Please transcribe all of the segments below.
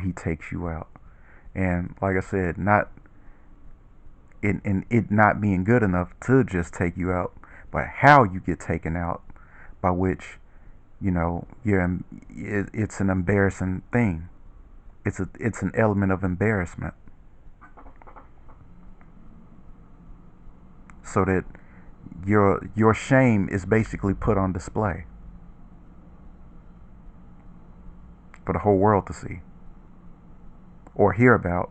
he takes you out. And like I said, not in it not being good enough to just take you out, but how you get taken out, by which it's an embarrassing thing. It's an element of embarrassment, so that your shame is basically put on display for the whole world to see or hear about.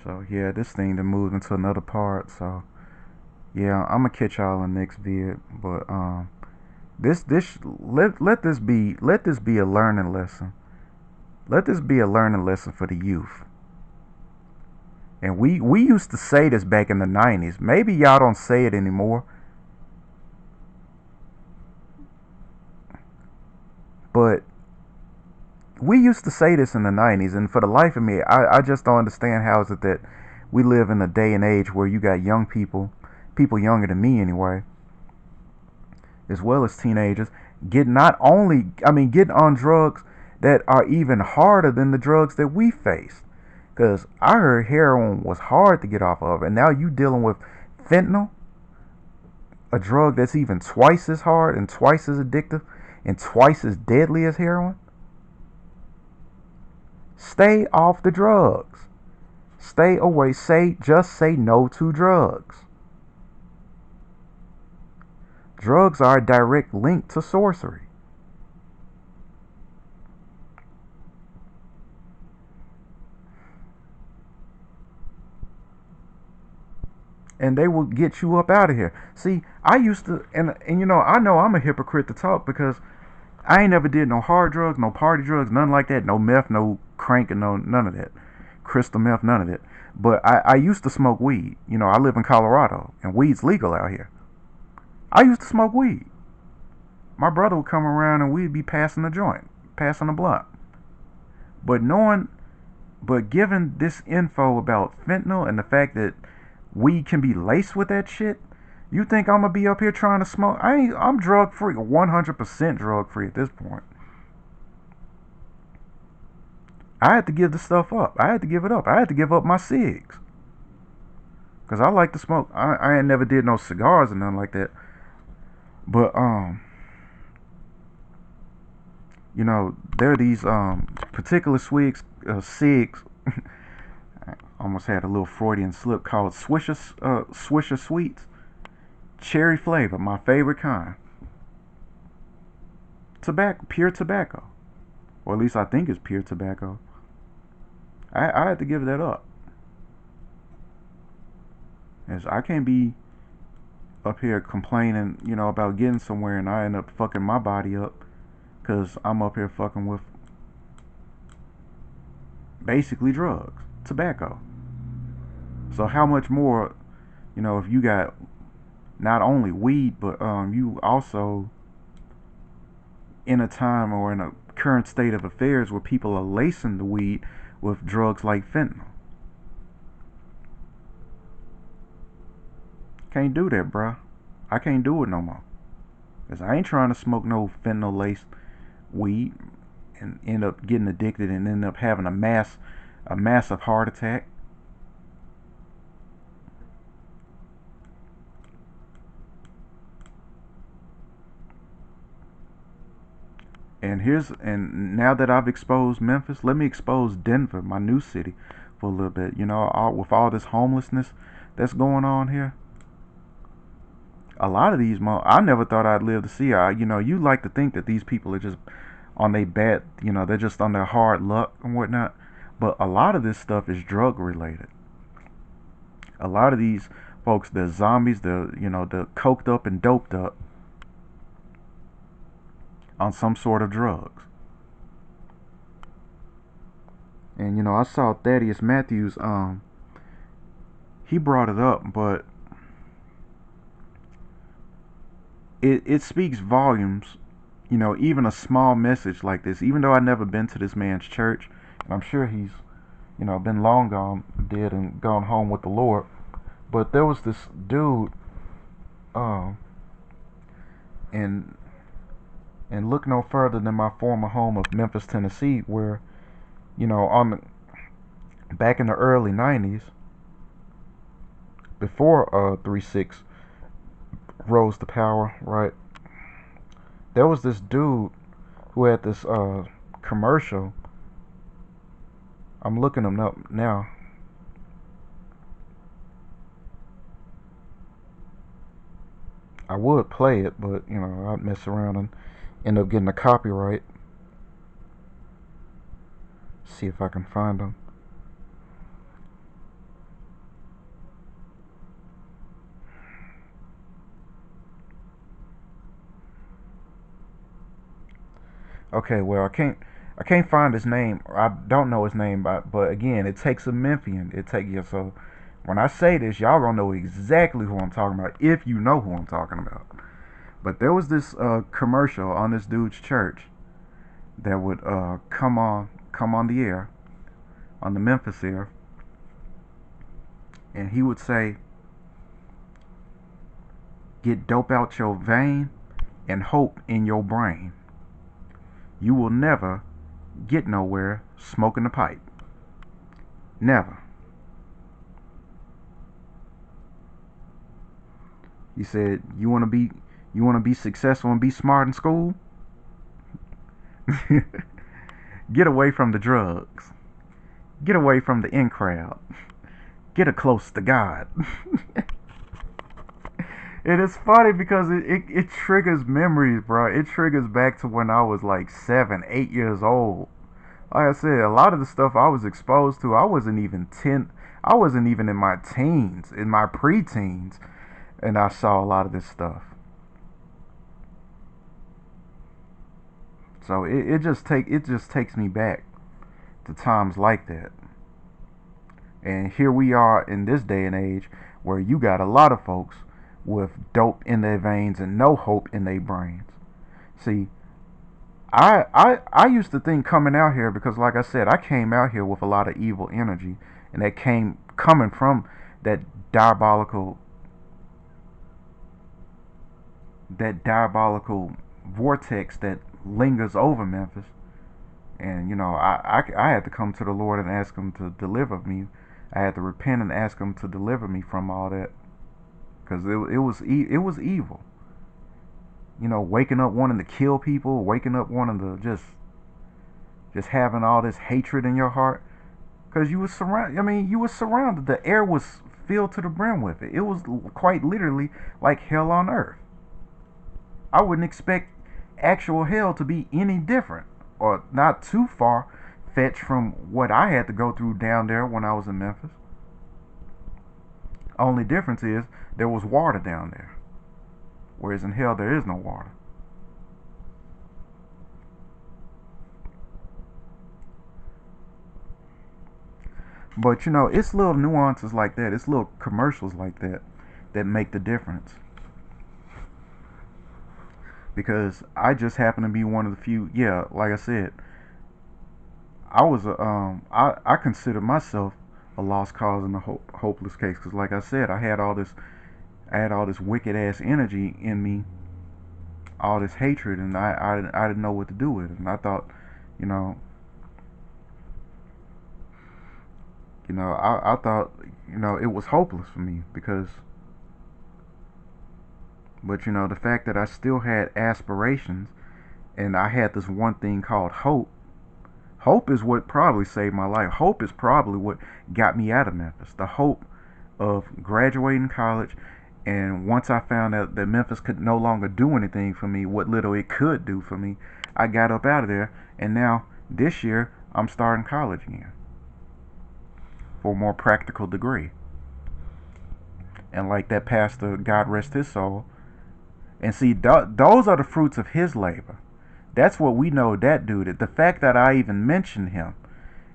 So yeah, this thing then moves into another part. So yeah, I'm gonna catch y'all in the next vid. But let this be a learning lesson. Let this be a learning lesson for the youth. And we used to say this back in the 90s. Maybe y'all don't say it anymore. But we used to say this in the 90s. And for the life of me, I just don't understand how is it that we live in a day and age where you got young people younger than me anyway, as well as teenagers, getting on drugs that are even harder than the drugs that we faced. Because I heard heroin was hard to get off of, and now you dealing with fentanyl, a drug that's even twice as hard and twice as addictive and twice as deadly as heroin. Stay off the drugs. Stay away. Just say no to drugs. Drugs are a direct link to sorcery. And they will get you up out of here. See, I used to, and I know I'm a hypocrite to talk because I ain't never did no hard drugs, no party drugs, nothing like that. No meth, no crank, and no none of that. Crystal meth, none of that. But I used to smoke weed. I live in Colorado, and weed's legal out here. I used to smoke weed. My brother would come around and we'd be passing a joint, passing a blunt. But given this info about fentanyl and the fact that weed can be laced with that shit, you think I'm gonna be up here trying to smoke? I'm drug free, 100% drug free at this point. I had to give the stuff up. I had to give it up. I had to give up my cigs because I like to smoke. I ain't never did no cigars or nothing like that. But there are these particular cigs. I almost had a little Freudian slip, called Swisher Sweets, cherry flavor, my favorite kind. Tobacco, pure tobacco, or at least I think it's pure tobacco. I had to give that up, as I can't be up here complaining, about getting somewhere, and I end up fucking my body up because I'm up here fucking with basically drugs, tobacco. So how much more, if you got not only weed, but you also in a time or in a current state of affairs where people are lacing the weed with drugs like fentanyl. Can't do that, bruh. I can't do it no more. Cause I ain't trying to smoke no fentanyl laced weed and end up getting addicted and end up having a massive heart attack. And now that I've exposed Memphis, let me expose Denver, my new city, for a little bit. With all this homelessness that's going on here, a lot of these I never thought I'd live to see. You like to think that these people are just on their bad, they're just on their hard luck and whatnot. But a lot of this stuff is drug related. A lot of these folks, they're zombies. They're coked up and doped up on some sort of drugs. And I saw Thaddeus Matthews. He brought it up, but it speaks volumes. Even a small message like this. Even though I've never been to this man's church, and I'm sure he's been long gone dead and gone home with the Lord. But there was this dude, um, and and look no further than my former home of Memphis, Tennessee, where on back in the early '90s, before 3-6 rose to power, right? There was this dude who had this commercial. I'm looking him up now. I would play it, but I'd mess around and end up getting a copyright. See if I can find him. Okay, well I can't find his name. I don't know his name, but again, it takes a Memphian. It takes you. So when I say this, y'all gonna know exactly who I'm talking about if you know who I'm talking about. But there was this commercial on this dude's church that would come on the air, on the Memphis air, and he would say, "Get dope out your vein and hope in your brain. You will never get nowhere smoking a pipe. Never." He said, "You wanna be successful and be smart in school? Get away from the drugs. Get away from the in crowd. Get a close to God." It is funny because it triggers memories, bro. It triggers back to when I was like 7, 8 years old. Like I said, a lot of the stuff I was exposed to, I wasn't even 10. I wasn't even in my teens, in my preteens, and I saw a lot of this stuff. So it just takes me back to times like that. And here we are in this day and age where you got a lot of folks with dope in their veins and no hope in their brains. See, I used to think coming out here, because like I said, I came out here with a lot of evil energy, and that came coming from that diabolical diabolical vortex that lingers over Memphis. And I had to come to the Lord and ask Him to deliver me. I had to repent and ask Him to deliver me from all that, because it was evil. Waking up wanting to kill people, waking up wanting to just having all this hatred in your heart, because you were surrounded. I mean, you were surrounded. The air was filled to the brim with it. It was quite literally like hell on earth. I wouldn't expect actual hell to be any different, or not too far fetched from what I had to go through down there when I was in Memphis. Only difference is there was water down there, whereas in hell there is no water. But it's little nuances like that, it's little commercials like that that make the difference. Because I just happen to be one of the few. Yeah, like I said, I consider myself a lost cause in a hopeless case. Because like I said, I had all this wicked ass energy in me, all this hatred, and I didn't know what to do with it. And I thought, you know, I thought, it was hopeless for me, because, but the fact that I still had aspirations, and I had this one thing called hope. Hope is what probably saved my life. Hope is probably what got me out of Memphis. The hope of graduating college, and once I found out that Memphis could no longer do anything for me, what little it could do for me, I got up out of there, and now this year I'm starting college again for a more practical degree. And like that pastor, God rest his soul, and see, those are the fruits of his labor. That's what we know that dude did. The fact that I even mentioned him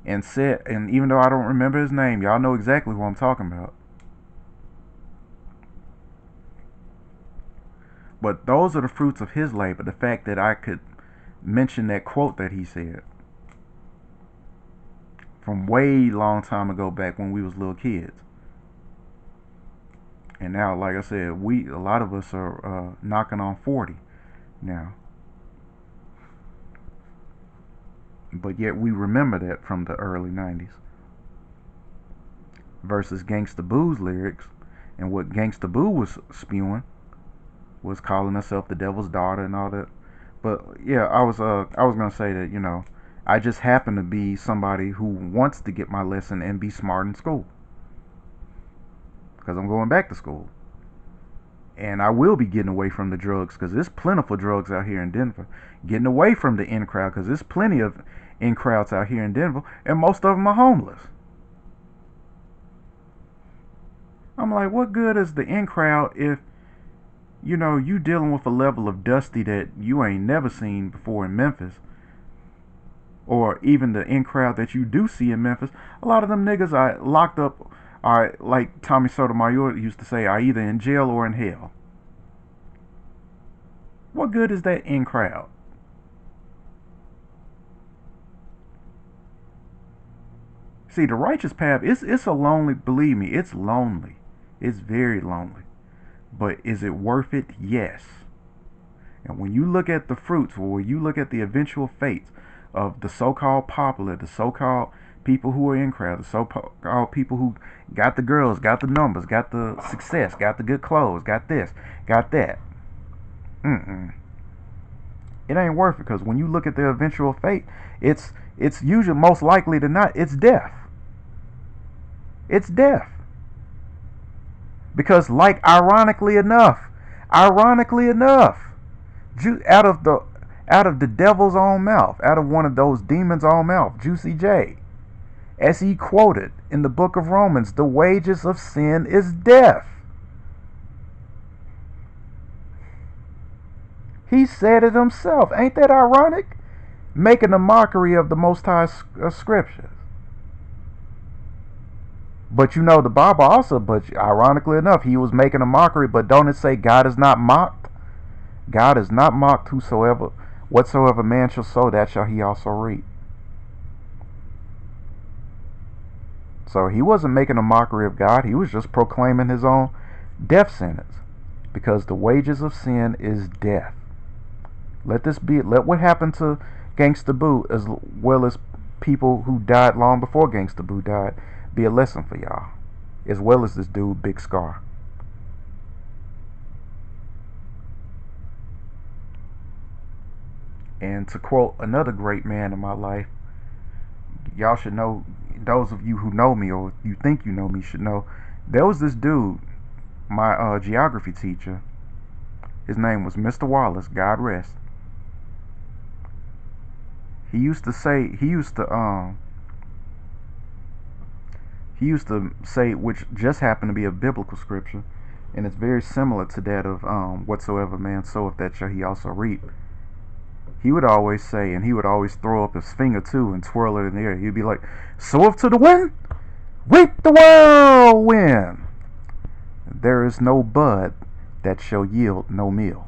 and said, and even though I don't remember his name, y'all know exactly who I'm talking about. But those are the fruits of his labor. The fact that I could mention that quote that he said from way long time ago, back when we was little kids. And now, like I said, a lot of us are knocking on 40 now, but yet we remember that from the early 90s. Versus Gangsta Boo's lyrics, and what Gangsta Boo was spewing was calling herself the devil's daughter and all that. But yeah, I was gonna say that, I just happen to be somebody who wants to get my lesson and be smart in school because I'm going back to school, and I will be getting away from the drugs because there's plentiful drugs out here in Denver. Getting away from the in crowd because there's plenty of in crowds out here in Denver, and most of them are homeless. I'm like, what good is the in crowd if you dealing with a level of dusty that you ain't never seen before in Memphis, or even the in crowd that you do see in Memphis. A lot of them niggas are locked up, are, like Tommy Sotomayor used to say, are either in jail or in hell. What good is that in crowd? See, the righteous path, it's a lonely, believe me, it's lonely. It's very lonely. But is it worth it? Yes. And when you look at the fruits, or when you look at the eventual fates of the so-called popular, the so-called people who are in crowd, the so-called people who got the girls, got the numbers, got the success, got the good clothes, got this, got that. It ain't worth it, because when you look at the eventual fate, it's usually, most likely than not, it's death. It's death. Because, like, ironically enough, out of the devil's own mouth, out of one of those demons' own mouth, Juicy J, as he quoted in the book of Romans, the wages of sin is death. He said it himself. Ain't that ironic? Making a mockery of the Most High scriptures. But the Bible also, but ironically enough, he was making a mockery, but don't it say God is not mocked? God is not mocked. Whatsoever man shall sow, that shall he also reap. So he wasn't making a mockery of God. He was just proclaiming his own death sentence. Because the wages of sin is death. Let what happened to Gangsta Boo, as well as people who died long before Gangsta Boo died, be a lesson for y'all, as well as this dude Big Scar. And to quote another great man in my life, y'all should know, those of you who know me or you think you know me should know, there was this dude, my geography teacher. His name was Mr. Wallace, God rest. He used to say, which just happened to be a biblical scripture, and it's very similar to that of whatsoever man soweth, that shall he also reap. He would always say, and he would always throw up his finger too and twirl it in the air. He'd be like, soweth to the wind, reap the whirlwind. There is no bud that shall yield no meal.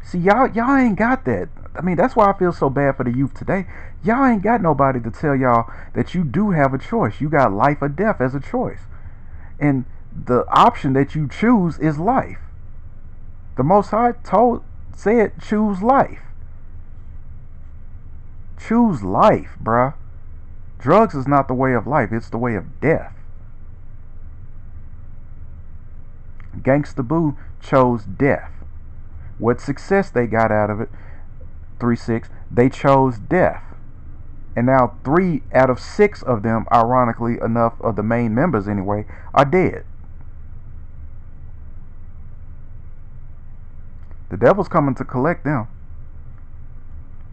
See, y'all ain't got that. I mean, that's why I feel so bad for the youth today. Y'all ain't got nobody to tell y'all that you do have a choice. You got life or death as a choice. And the option that you choose is life. The Most High said, choose life. Choose life, bruh. Drugs is not the way of life. It's the way of death. Gangsta Boo chose death. What success they got out of it, 3-6, they chose death. And now 3 out of 6 of them, ironically enough, of the main members anyway, are dead. The devil's coming to collect them.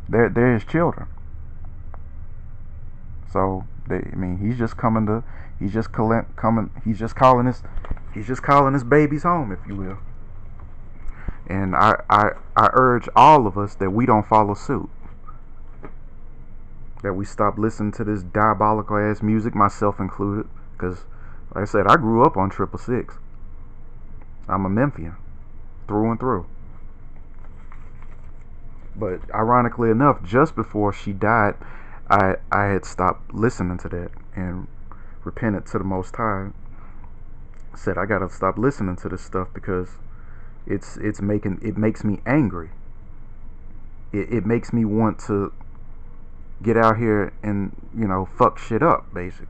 They're his children. So he's just calling his babies home, if you will. And I urge all of us that we don't follow suit. That we stop listening to this diabolical ass music, myself included. Because, like I said, I grew up on 666. I'm a Memphian, through and through. But ironically enough, just before she died, I had stopped listening to that and repented to the Most High. said I gotta stop listening to this stuff because it makes me angry. It makes me want to get out here and fuck shit up basically.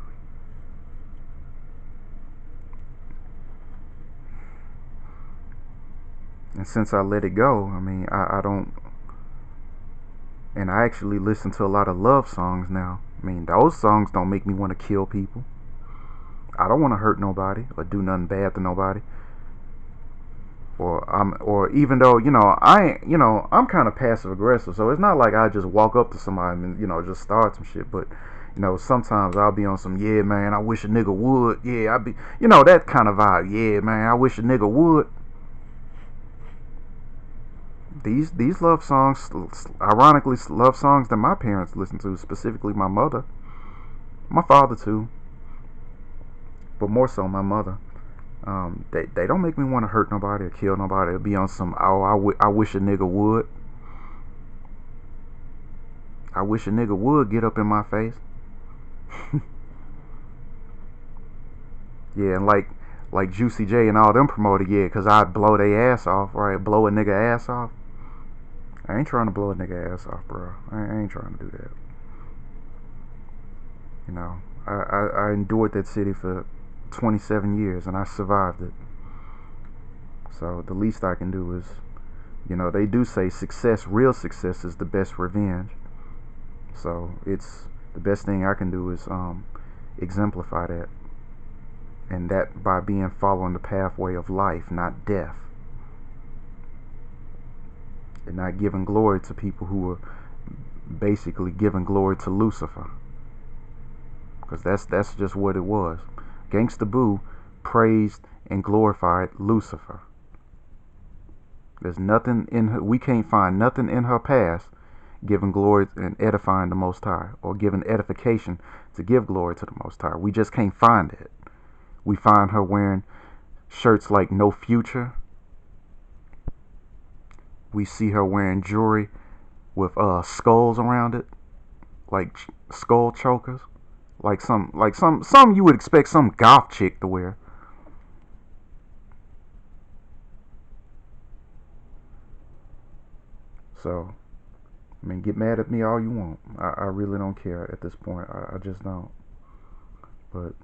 And since I let it go, I mean, I don't, and I actually listen to a lot of love songs now. I mean, those songs don't make me want to kill people. I don't want to hurt nobody or do nothing bad to nobody. Or even though I'm kind of passive aggressive, so it's not like I just walk up to somebody and just start some shit. But sometimes I'll be on some, yeah man, I wish a nigga would, yeah I be, that kind of vibe, yeah man, I wish a nigga would. These love songs, ironically, love songs that my parents listened to, specifically my mother, my father too, but more so my mother. They don't make me want to hurt nobody or kill nobody or be on some, oh, I wish a nigga would. I wish a nigga would get up in my face. Yeah, and like Juicy J and all them promoted, yeah, because I'd blow their ass off, right? Blow a nigga ass off. I ain't trying to blow a nigga ass off, bro. I ain't trying to do that. I endured that city for 27 years and I survived it. So the least I can do is, they do say success, real success is the best revenge. So it's the best thing I can do is exemplify that. And that by being following the pathway of life, not death. And not giving glory to people who are basically giving glory to Lucifer. Because that's just what it was. Gangsta Boo praised and glorified Lucifer. There's nothing in her, we can't find nothing in her past giving glory and edifying the Most High, or giving edification to give glory to the Most High. We just can't find it. We find her wearing shirts like No Future. We see her wearing jewelry with skulls around it, like skull chokers, like some you would expect some goth chick to wear. So, I mean, get mad at me all you want. I really don't care at this point. I just don't. But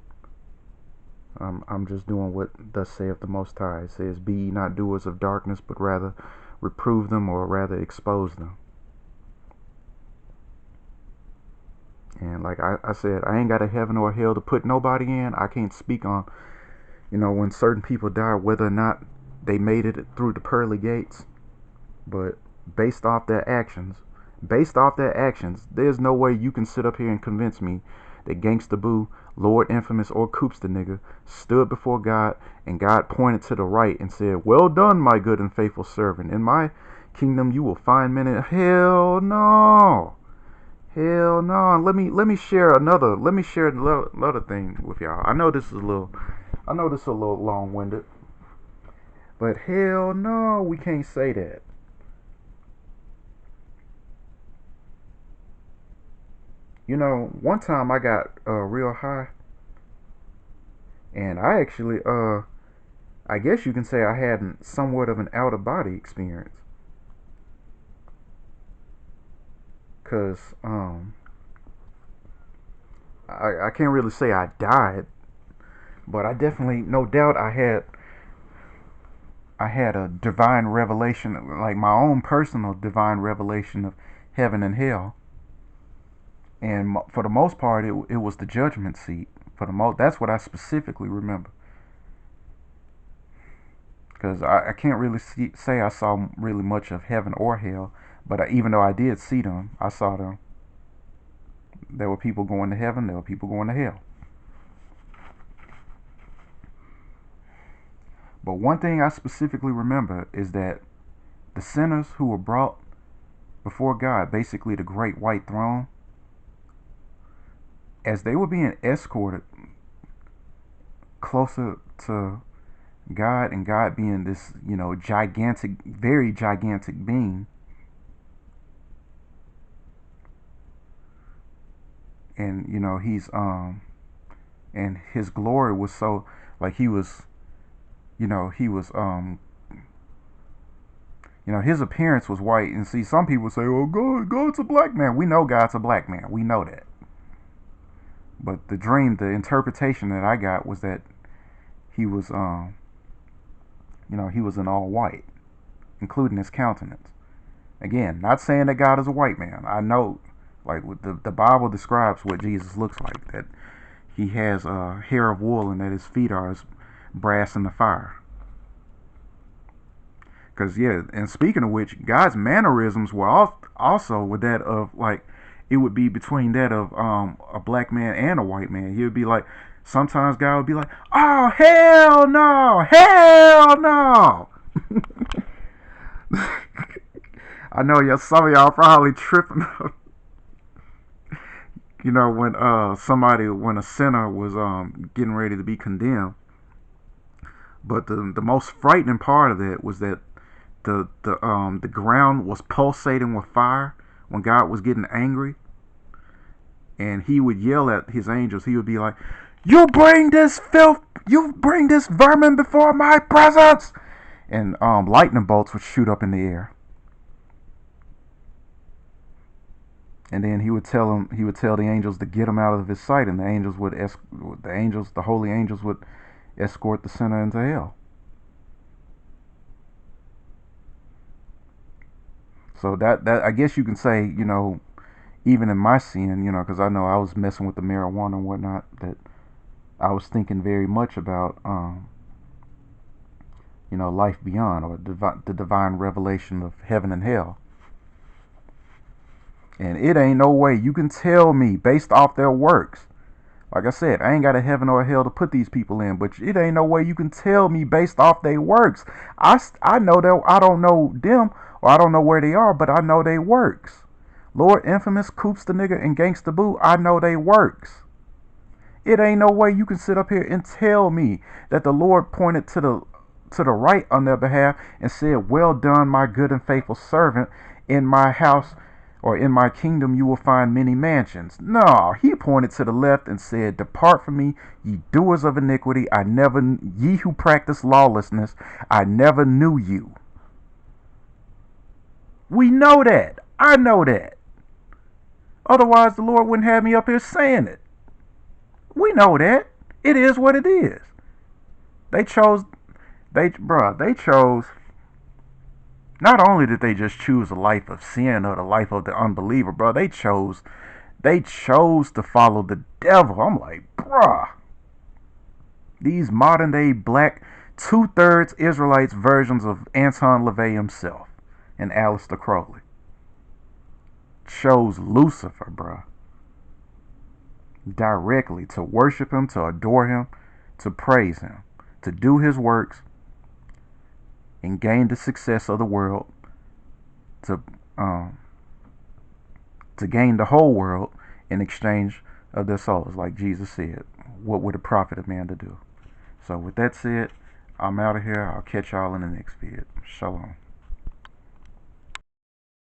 I'm just doing what thus saith the Most High. It says, "Be ye not doers of darkness, but rather reprove them, or rather expose them." And like I said, I ain't got a heaven or a hell to put nobody in. I can't speak on, when certain people die, whether or not they made it through the pearly gates. But based off their actions, there's no way you can sit up here and convince me that Gangsta Boo, Lord Infamous, or Coops the nigga stood before God and God pointed to the right and said, "Well done, my good and faithful servant. In my kingdom you will find many." Hell no. Hell no. Let me share another thing with y'all. I know this is a little long-winded, but hell no, we can't say that. One time I got real high, and I actually I guess you can say I had somewhat of an out of body experience. Cause I can't really say I died, but I definitely, no doubt, I had a divine revelation, like my own personal divine revelation of heaven and hell. And for the most part, it was the judgment seat. That's what I specifically remember. Because I can't really say I saw really much of heaven or hell, but even though I did see them, I saw them. There were people going to heaven, there were people going to hell. But one thing I specifically remember is that the sinners who were brought before God, basically the great white throne, as they were being escorted closer to God, and God being this, gigantic, very gigantic being, and he's and his glory was so, like, he was he was his appearance was white. And see, some people say, "Oh, God's a black man." We know God's a black man. We know that. But the interpretation that I got was that he was, he was in all white, including his countenance. Again, not saying that God is a white man. I know, like, the Bible describes what Jesus looks like. That he has hair of wool and that his feet are as brass in the fire. Because, yeah, and speaking of which, God's mannerisms were also with that of, like, it would be between that of a black man and a white man. He would be like, sometimes God would be like, "Oh, hell no, hell no." I know some of y'all probably tripping up. When when a sinner was getting ready to be condemned. But the most frightening part of that was that the ground was pulsating with fire when God was getting angry, and he would yell at his angels. He would be like, "You bring this filth, you bring this vermin before my presence," and lightning bolts would shoot up in the air. And then he would tell the angels to get him out of his sight, and the holy angels would escort the sinner into hell. So that I guess you can say, even in my sin, because I know I was messing with the marijuana and whatnot, that I was thinking very much about, life beyond, or the divine revelation of heaven and hell. And it ain't no way you can tell me based off their works. Like I said, I ain't got a heaven or a hell to put these people in, but it ain't no way you can tell me based off their works. I know that I don't know them, or I don't know where they are, but I know they works. Lord Infamous, Coops the nigga, and Gangsta Boo, I know they works. It ain't no way you can sit up here and tell me that the Lord pointed to the right on their behalf and said, "Well done, my good and faithful servant. In my house, or in my kingdom, you will find many mansions." No, he pointed to the left and said, "Depart from me, ye doers of iniquity. Ye who practice lawlessness, I never knew you." We know that. I know that. Otherwise, the Lord wouldn't have me up here saying it. We know that. It is what it is. They chose. Not only did they just choose a life of sin or the life of the unbeliever, bro, they chose to follow the devil. I'm like, bruh. These modern day black 2/3 Israelites versions of Anton LaVey himself and Aleister Crowley chose Lucifer, bruh. Directly to worship him, to adore him, to praise him, to do his works, and gain the success of the world, to gain the whole world in exchange of their souls. Like Jesus said, what would it profit a man to do? So with that said, I'm out of here. I'll catch y'all in the next vid. Shalom.